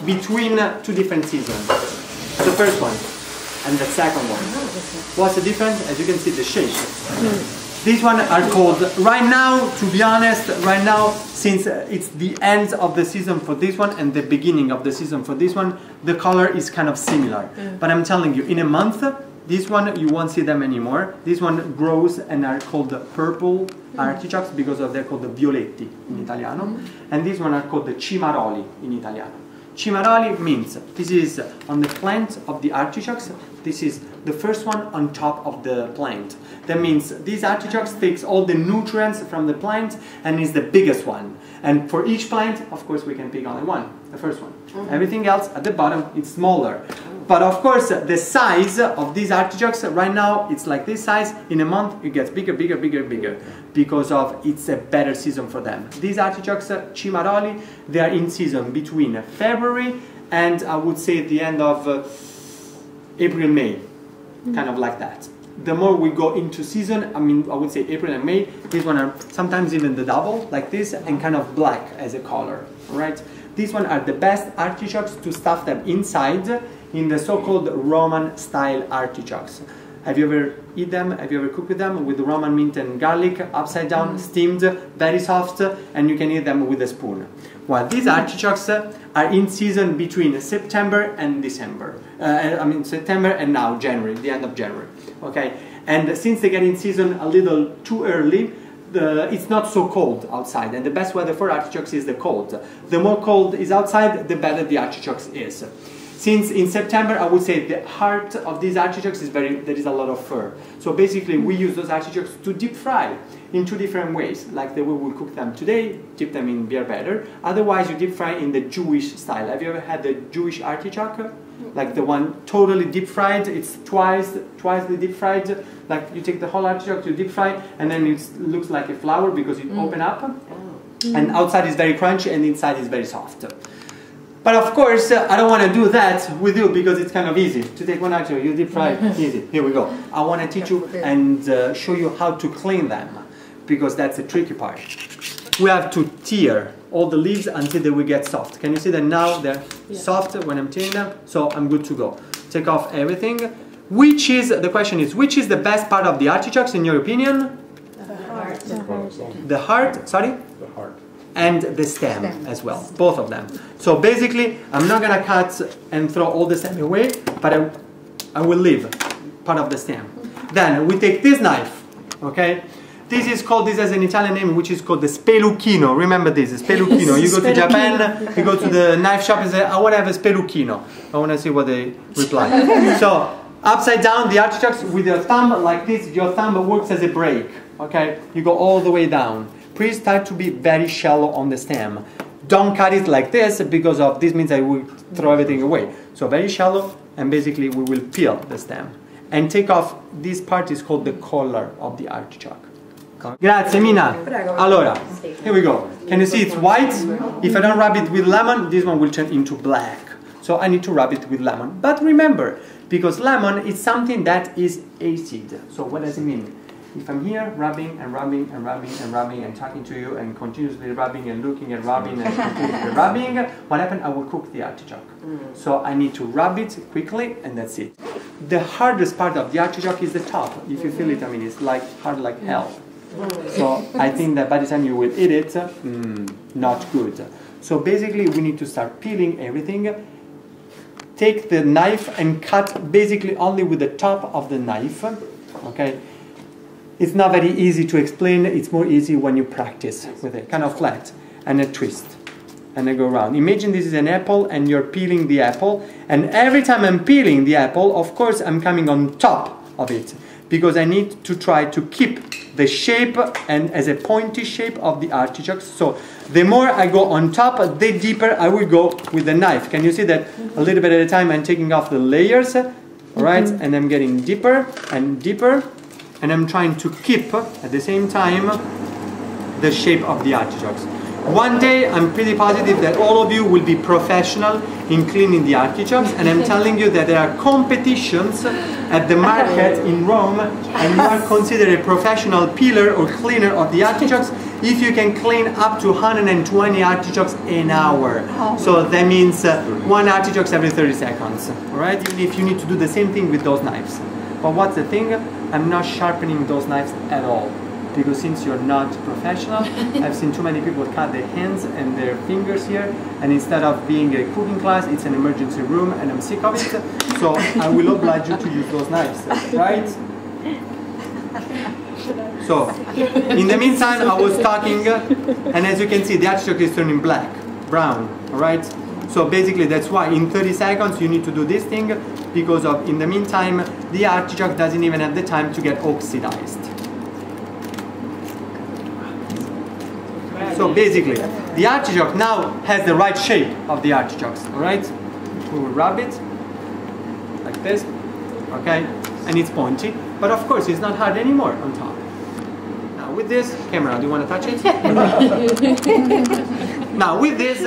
between two different seasons. The first one and the second one. What's the difference? As you can see, the shape. These ones are called, right now, to be honest, right now, since it's the end of the season for this one and the beginning of the season for this one, the color is kind of similar. But I'm telling you, in a month, this one, you won't see them anymore. This one grows and are called purple artichokes because they're called the violetti in Italiano. And these one are called the cimaroli in Italiano. Cimaroli means this is on the plant of the artichokes. This is the first one on top of the plant. That means these artichokes takes all the nutrients from the plant and is the biggest one. And for each plant, of course, we can pick only one, the first one. Everything else at the bottom, it's smaller. But of course, the size of these artichokes right now, it's like this size. In a month, it gets bigger, bigger, bigger, bigger, because of it's a better season for them. These artichokes, cimaroli, they are in season between February and I would say the end of April, May, kind of like that. The more we go into season, I mean, I would say April and May, these one are sometimes even the double, like this, and kind of black as a color, right? These one are the best artichokes to stuff them inside in the so-called Roman style artichokes. Have you ever eat them? Have you ever cooked with them? With Roman mint and garlic, upside down, steamed, very soft, and you can eat them with a spoon. While these artichokes are in season between September and December. I mean September and now January, the end of January. Okay, and since they get in season a little too early, it's not so cold outside, and the best weather for artichokes is the cold. The more cold is outside, the better the artichokes is. Since in September, I would say the heart of these artichokes is there is a lot of fur. So basically we use those artichokes to deep fry in two different ways. Like the way we cook them today, dip them in beer batter. Otherwise you deep fry in the Jewish style. Have you ever had the Jewish artichoke? Like the one totally deep fried, it's twice the deep fried. Like you take the whole artichoke, you deep fry, and then it looks like a flower because it open up. And outside is very crunchy and inside is very soft. But of course, I don't want to do that with you because it's kind of easy. To take one artichoke, you deep fry, easy. Here we go. I want to teach you and show you how to clean them, because that's the tricky part. We have to tear all the leaves until they will get soft. Can you see that now they're soft when I'm tearing them? So I'm good to go. Take off everything. The question is, which is the best part of the artichokes in your opinion? The heart. The heart, sorry? The heart. And the stem as well, both of them. So basically, I'm not gonna cut and throw all the stem away, but I will leave part of the stem. Then we take this knife, okay? This has an Italian name, which is called the spelucchino. Remember this, spelucchino. You go to Japan, you go to the knife shop and say, I want to have a spelucchino. I want to see what they reply. So, upside down the artichokes with your thumb like this, your thumb works as a brake, okay? You go all the way down. Please try to be very shallow on the stem. Don't cut it like this because this means I will throw everything away. So very shallow, and basically we will peel the stem. And take off, this part is called the collar of the artichoke. Grazie Mina. Allora, here we go. Can you see it's white? If I don't rub it with lemon, this one will turn into black. So I need to rub it with lemon. But remember, because lemon is something that is acid. So what does it mean? If I'm here rubbing and rubbing and rubbing and rubbing and talking to you and continuously rubbing and looking and rubbing and continuously rubbing, what happened? I will cook the artichoke. So I need to rub it quickly and that's it. The hardest part of the artichoke is the top. If you feel it, I mean, it's like hard like hell. So I think that by the time you will eat it, not good. So basically we need to start peeling everything. Take the knife and cut basically only with the top of the knife. Okay. It's not very easy to explain, it's more easy when you practice with it. Kind of flat, and a twist, and I go around. Imagine this is an apple and you're peeling the apple, and every time I'm peeling the apple, of course I'm coming on top of it, because I need to try to keep the shape and as a pointy shape of the artichokes. So the more I go on top, the deeper I will go with the knife. Can you see that a little bit at a time I'm taking off the layers, all right? And I'm getting deeper and deeper. And I'm trying to keep, at the same time, the shape of the artichokes. One day, I'm pretty positive that all of you will be professional in cleaning the artichokes, and I'm telling you that there are competitions at the market in Rome, and you are considered a professional peeler or cleaner of the artichokes if you can clean up to 120 artichokes an hour. So that means one artichokes every 30 seconds, all right? Even if you need to do the same thing with those knives. But what's the thing? I'm not sharpening those knives at all. Because since you're not professional, I've seen too many people cut their hands and their fingers here, and instead of being a cooking class, it's an emergency room, and I'm sick of it. So I will oblige you to use those knives, right? So, in the meantime, I was talking, and as you can see, the artichoke is turning black, brown, all right? So basically, that's why in 30 seconds you need to do this thing, because of, in the meantime, the artichoke doesn't even have the time to get oxidized. So basically, the artichoke now has the right shape of the artichokes, all right? We will rub it like this, okay? And it's pointy, but of course it's not hard anymore on top. Now with this, camera, do you want to touch it? Now with this,